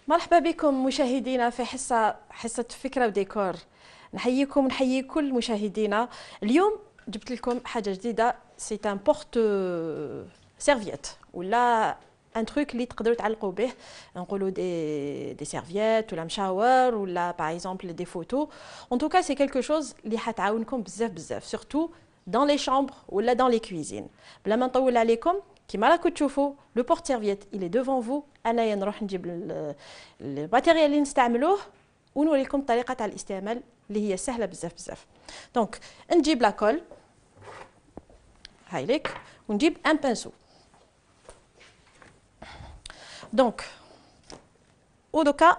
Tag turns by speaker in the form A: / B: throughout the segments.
A: مرحبا بكم مشاهدينا في حصة فكرة وديكور. نحييكم ونحيي كل مشاهدينا. اليوم جبت لكم حاجة جديدة، سي ان بورت سيرفيت ولا ان تروك اللي تقدروا تعلقوا به، نقولوا دي سيرفيت ولا مشاور ولا باغ اكزومبل دي فوتو. ان توكا سي كلكو شوز اللي حتعاونكم بزاف سورتو dans les chambres ou là dans les cuisines. بلا ما نطول عليكم، كيما راكم تشوفوا لو بورت سيرفيت il est devant vous. انايا نروح نجيب الماتيريال اللي نستعملوه ونوريكم طريقه تاع الاستعمال اللي هي سهله بزاف. دونك نجيب لاكول هاي ليك ونجيب ان بانسو. دونك ودوكا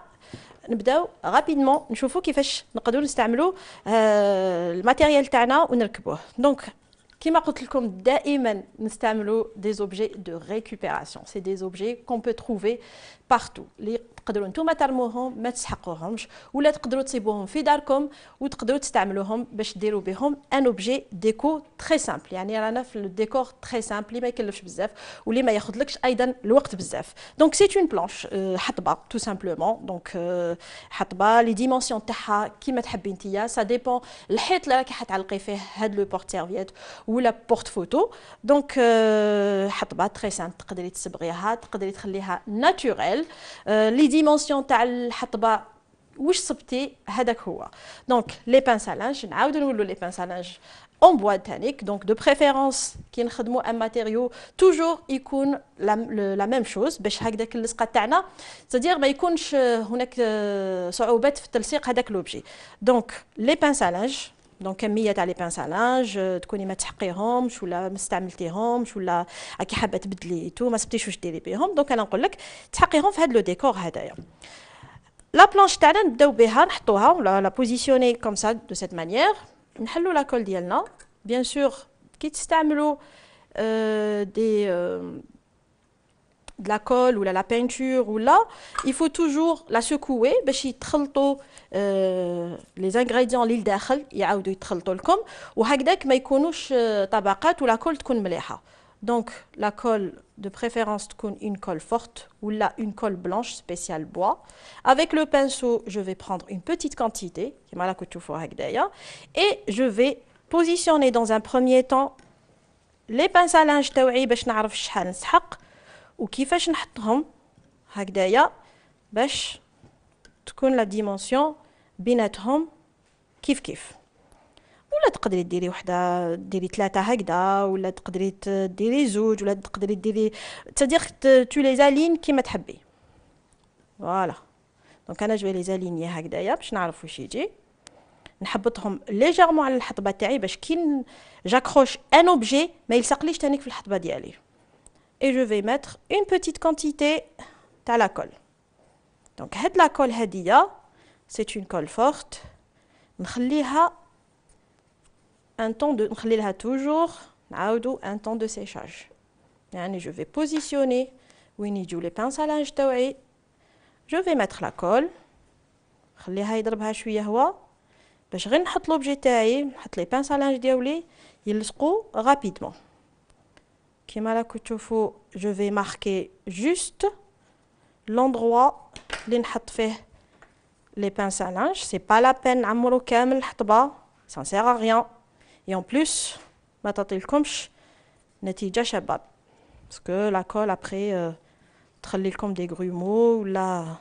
A: نبداو غابيدمون نشوفوا كيفاش نقدروا نستعملوا الماتيريال تاعنا ونركبوه. دونك كما قلت لكم دائما نستعملوا des objets de récupération. C'est des objets qu'on peut trouver partout. اللي تقدروا نتوما ترموهم ما تسحقوهمش، ولا تقدروا تصيبوهم في داركم وتقدروا تستعملوهم باش ديروا بهم ان اوبجي ديكو تري سامبل. يعني رانا في الديكور تري سامبل اللي ما يكلفش بزاف واللي ما ياخذلكش ايضا الوقت بزاف. دونك سي اون بلانش حطبه تو سامبلومون. دونك حطبه لي ديمونسيون تاعها كيما تحبي نتيا، سا ديبون الحيط اللي راكي حتعلقي فيه هاد لو بورت سيرفيت ولا بورت فوتو. دونك حطبه تري سامبل تقدري تصبغيها، تقدري تخليها ناتوريل. لي ديمونسيون تاع الحطبه واش صبتي هذاك هو. دونك لي بانسالانج نعاودو نقولوا لي بانسالانج اون بوا تانيك. دونك دو بريفيرونس كي نخدموا ان ماتيريو توجور يكون لا ميم شوز باش هكذاك اللصقه تاعنا تدير ما يكونش هناك صعوبات في تلصيق هذاك لوبجي. دونك لي بانسالانج، دونك كميه تاع لي بانسالانج تكوني ما تحقيهمش ولا ما استعملتيهمش ولا راكي حابه تبدلي تو ما صبتيش واش ديري بهم. دونك انا نقول لك تحقيهم في هذا لو ديكور هذايا. لا بلانش تاعنا نبداو بها نحطوها ولا لا بوزيسيوني كوم سا دو سيت مانيير. نحلو لاكول ديالنا بيان سور كي تستعملوا دي de la colle ou la peinture ou là, il faut toujours la secouer باش يتخلطوا les ingrédients اللي لداخل يعاودوا يتخلطوا لكم وهكذاك ما يكونوش طبقات ولا كول تكون مليحه. دونك لا كول de préférence تكون une colle forte ou là une colle blanche spéciale bois. Avec le pinceau, je vais prendre une petite quantité كيما راكم تشوفوا هكذايا et je vais positionner dans un premier temps les pinces à linge تاوعي باش نعرف شحال نسحق وكيفاش نحطهم هكذايا باش تكون لا ديمونسيون بيناتهم كيف. ولا تقدري ديري وحده ديري ثلاثه هكذا ولا تقدري ديري زوج ولا تقدري ديري تدير تو لي زالين كيما تحبي. فوالا دونك انا جو لي زاليني هكذايا باش نعرف واش يجي. نحبطهم ليجيرمون على الحطبه تاعي باش كي جاكروش ان اوبجي ما يلصقليش تانيك في الحطبه ديالي. Et je vais mettre une petite quantité de la colle. Donc, la colle هدية, c'est une colle forte. نخليها un temps de, نخليها toujours, نعاودو un temps de séchage. يعني je vais positionner وين يجوا les pinces à linge تاوعي. Je vais mettre la colle. نخليها يضربها شوية هوا باش غير نحط لوبجي تاعي، نحط les pinces à linge ديالي يلصقوا rapidement. كيما راكم تشوفوا je vais marquer juste l'endroit اللي نحط فيه les pinces à linge. c'est pas la peine نعمروا كامل الحطبه، ça ne sert à rien et en plus ما تعطيلكمش نتيجه شابه باسكو la colle après تخلي لكم des grumeaux ولا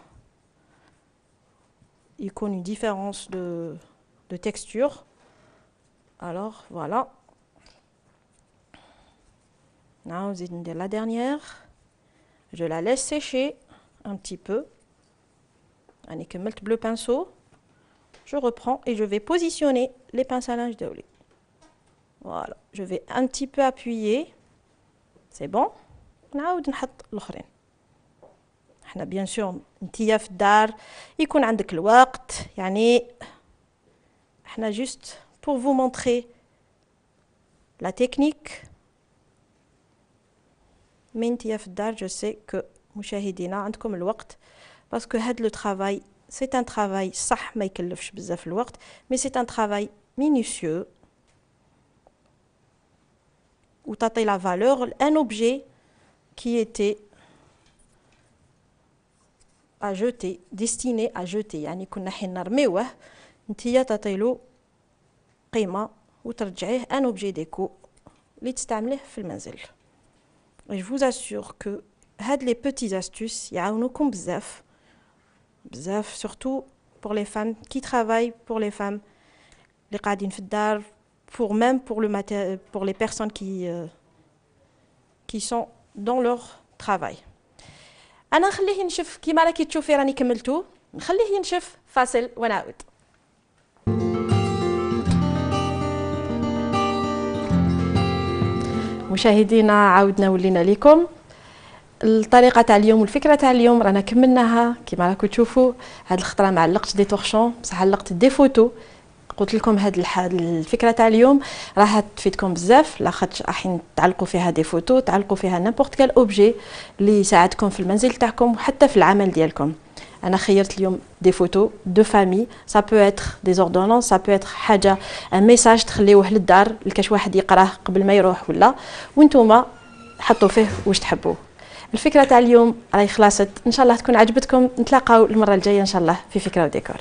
A: يكون une différence de texture. alors voilà. Now, la dernière, je la laisse sécher un petit peu. Avec un bleu pinceau, je reprends et je vais positionner les pinces à linge de lait. Voilà, je vais un petit peu appuyer. C'est bon. نعاود نحط الأخرين. احنا bien sûr نتيا في الدار يكون عندك الوقت، يعني احنا juste pour vous montrer la technique. من تيا في الدار جو سي كو مشاهدينا عندكم الوقت باسكو هاد لو ترافاي سي ان ترافاي صح ما يكلفش بزاف الوقت مي سي ان ترافاي مينيسيو و تعطي لا فالور لان اوبجي كي ايتي à jeter, destiné à jeter يعني كنا حين نرميوه نتيا تعطيلو قيمة وترجعيه ان اوبجي ديكو اللي تستعمليه في المنزل. Et je vous assure que هاد les petites astuces يعاونوكم بزاف بزاف surtout pour les femmes qui travaillent, pour les femmes اللي قاعدين في الدار, pour même pour les personnes qui sont dans leur travail. انا نخليه ينشف كيما راكي تشوفي راني كملتو, نخليه ينشف فاصل ونعود. مشاهدينا عاودنا ولينا لكم. الطريقه تاع اليوم والفكره تاع اليوم رانا كملناها كيما راكم تشوفوا. هاد الخطره ما علقتش دي تورشون بصح علقت دي فوتو. قلت لكم هاد الفكره تاع اليوم راح تفيدكم بزاف لاخاطش راح تعلقوا فيها دي فوتو, تعلقوا فيها نيمبورط كال اوبجي اللي يساعدكم في المنزل تاعكم وحتى في العمل ديالكم. انا خيرت اليوم دي فوتو دو فامي, سا بو اتر دي زوردونونس, سا بو اتر حاجه ان ميساج تخليوه للدار لكاش واحد يقراه قبل ما يروح ولا, وانتوما حطوا فيه واش تحبوا. الفكره تاع اليوم راهي خلاصت, ان شاء الله تكون عجبتكم. نتلاقاو المره الجايه ان شاء الله في فكره وديكور.